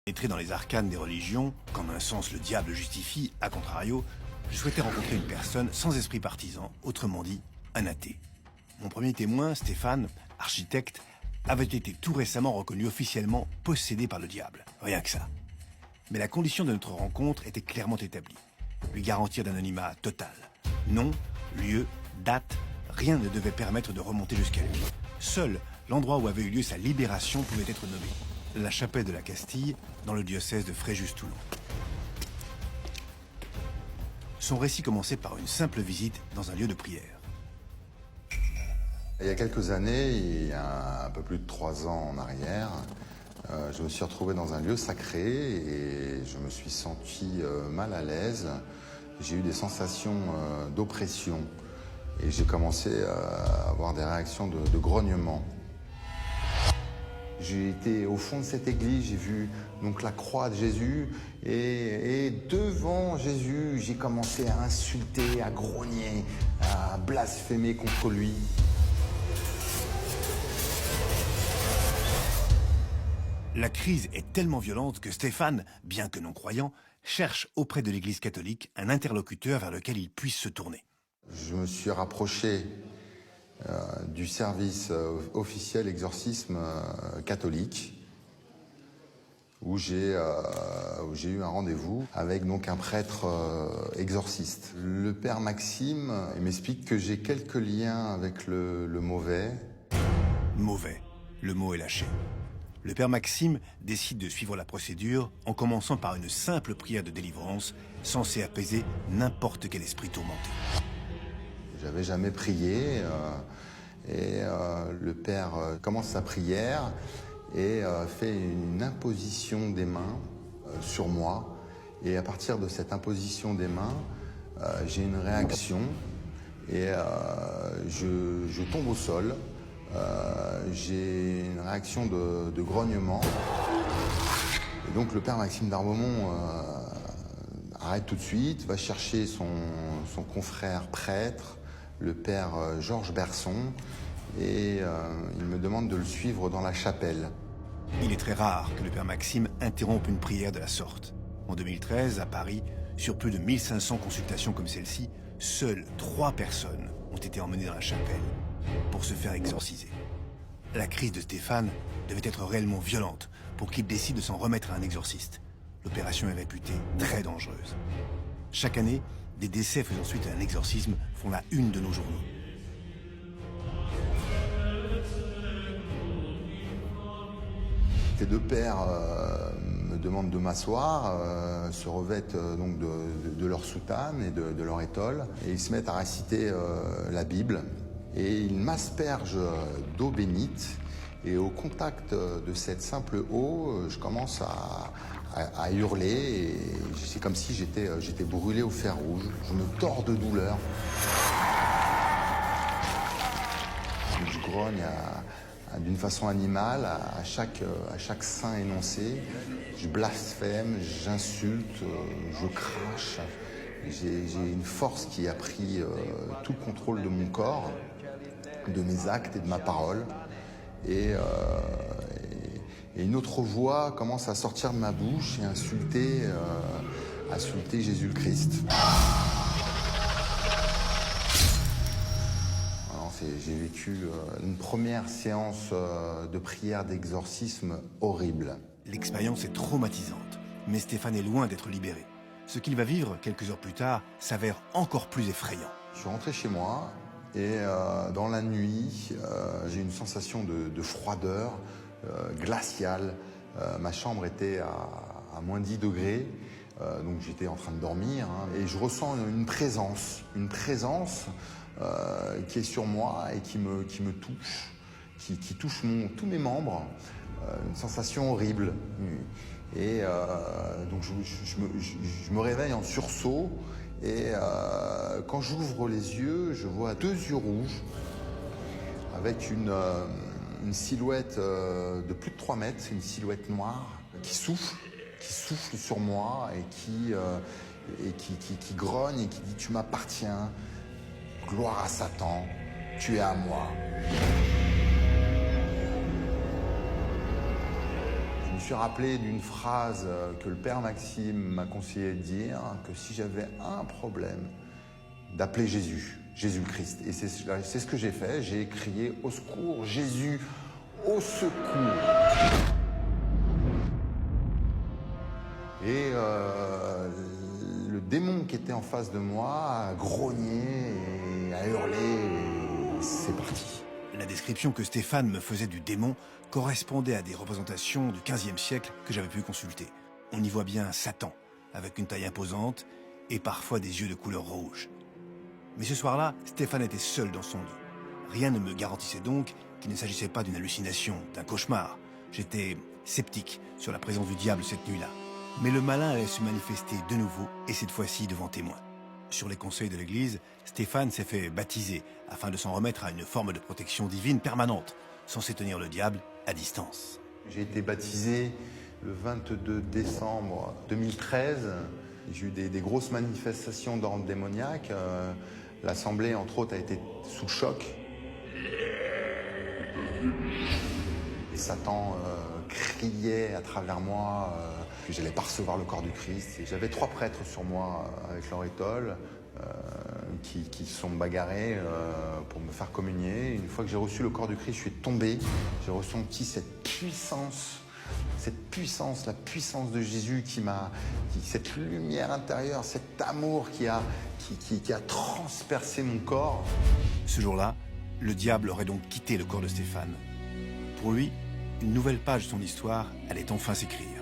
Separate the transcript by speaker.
Speaker 1: Pénétré dans les arcanes des religions, qu'en un sens le diable justifie, à contrario, je souhaitais rencontrer une personne sans esprit partisan, autrement dit, un athée. Mon premier témoin, Stéphane, architecte, avait été tout récemment reconnu officiellement possédé par le diable. Rien que ça. Mais la condition de notre rencontre était clairement établie. Lui garantir d'anonymat total. Nom, lieu, date, rien ne devait permettre de remonter jusqu'à lui. Seul l'endroit où avait eu lieu sa libération pouvait être nommé. La chapelle de la Castille, dans le diocèse de Fréjus-Toulon. Son récit commençait par une simple visite dans un lieu de prière.
Speaker 2: Il y a quelques années, il y a un peu plus de 3 ans en arrière, je me suis retrouvé dans un lieu sacré et je me suis senti mal à l'aise. J'ai eu des sensations d'oppression et j'ai commencé à avoir des réactions de grognement. J'ai été au fond de cette église, j'ai vu donc la croix de Jésus et devant Jésus, j'ai commencé à insulter, à grogner, à blasphémer contre lui.
Speaker 1: La crise est tellement violente que Stéphane, bien que non-croyant, cherche auprès de l'Église catholique un interlocuteur vers lequel il puisse se tourner.
Speaker 2: Je me suis rapproché du service officiel exorcisme catholique où j'ai eu un rendez-vous avec donc un prêtre exorciste. Le père Maxime m'explique que j'ai quelques liens avec le mauvais.
Speaker 1: Mauvais. Le mot est lâché. Le père Maxime décide de suivre la procédure en commençant par une simple prière de délivrance censée apaiser n'importe quel esprit tourmenté.
Speaker 2: J'avais jamais prié le père commence sa prière et fait une imposition des mains sur moi. Et à partir de cette imposition des mains, j'ai une réaction et je tombe au sol. J'ai une réaction de grognement. Et donc le père Maxime d'Arbomont arrête tout de suite, va chercher son confrère prêtre, le père Georges Berson, et il me demande de le suivre dans la chapelle.
Speaker 1: Il est très rare que le père Maxime interrompe une prière de la sorte. En 2013, à Paris, sur plus de 1500 consultations comme celle-ci, seules 3 personnes ont été emmenées dans la chapelle pour se faire exorciser. La crise de Stéphane devait être réellement violente pour qu'il décide de s'en remettre à un exorciste. L'opération est réputée très dangereuse. Chaque année, des décès faisant suite à un exorcisme font la une de nos journaux.
Speaker 2: Les 2 pères me demandent de m'asseoir, se revêtent donc de leur soutane et de leur étole, et ils se mettent à réciter la Bible. Et ils m'aspergent d'eau bénite, et au contact de cette simple eau, je commence à hurler, et c'est comme si j'étais brûlé au fer rouge. Je me tords de douleur. Je grogne d'une façon animale à chaque saint énoncé. Je blasphème, j'insulte, je crache. J'ai une force qui a pris tout le contrôle de mon corps, de mes actes et de ma parole. Et une autre voix commence à sortir de ma bouche et insulter Jésus le Christ. J'ai vécu une première séance de prière d'exorcisme horrible.
Speaker 1: L'expérience est traumatisante, mais Stéphane est loin d'être libéré. Ce qu'il va vivre quelques heures plus tard s'avère encore plus effrayant.
Speaker 2: Je suis rentré chez moi et dans la nuit, j'ai eu une sensation de froideur glaciale. Ma chambre était à moins 10 degrés, donc j'étais en train de dormir, et je ressens une présence qui est sur moi et qui me touche, qui touche tous mes membres, une sensation horrible. Et donc je me réveille en sursaut et quand j'ouvre les yeux, je vois 2 yeux rouges avec une silhouette de plus de 3 mètres, une silhouette noire qui souffle sur moi et qui grogne et qui dit « Tu m'appartiens, gloire à Satan, tu es à moi ». Je me suis suis rappelé d'une phrase que le père Maxime m'a conseillé de dire, que si j'avais un problème, d'appeler Jésus, Jésus-Christ. Et c'est ce que j'ai fait, j'ai crié « Au secours, Jésus, au secours !» Et le démon qui était en face de moi a grogné et a hurlé, et c'est parti.
Speaker 1: La description que Stéphane me faisait du démon correspondait à des représentations du XVe siècle que j'avais pu consulter. On y voit bien Satan, avec une taille imposante et parfois des yeux de couleur rouge. Mais ce soir-là, Stéphane était seul dans son lit. Rien ne me garantissait donc qu'il ne s'agissait pas d'une hallucination, d'un cauchemar. J'étais sceptique sur la présence du diable cette nuit-là. Mais le malin allait se manifester de nouveau, et cette fois-ci devant témoins. Sur les conseils de l'Église, Stéphane s'est fait baptiser afin de s'en remettre à une forme de protection divine permanente, censée tenir le diable à distance.
Speaker 2: J'ai été baptisé le 22 décembre 2013. J'ai eu des grosses manifestations d'ordre démoniaque. L'Assemblée, entre autres, a été sous le choc. Et Satan criait à travers moi que j'allais pas recevoir le corps du Christ. Et j'avais 3 prêtres sur moi avec leur étole qui se sont bagarrés pour me faire communier. Une fois que j'ai reçu le corps du Christ, je suis tombé. J'ai ressenti cette puissance, la puissance de Jésus cette lumière intérieure, cet amour qui a transpercé mon corps.
Speaker 1: Ce jour-là, le diable aurait donc quitté le corps de Stéphane. Pour lui, une nouvelle page de son histoire allait enfin s'écrire.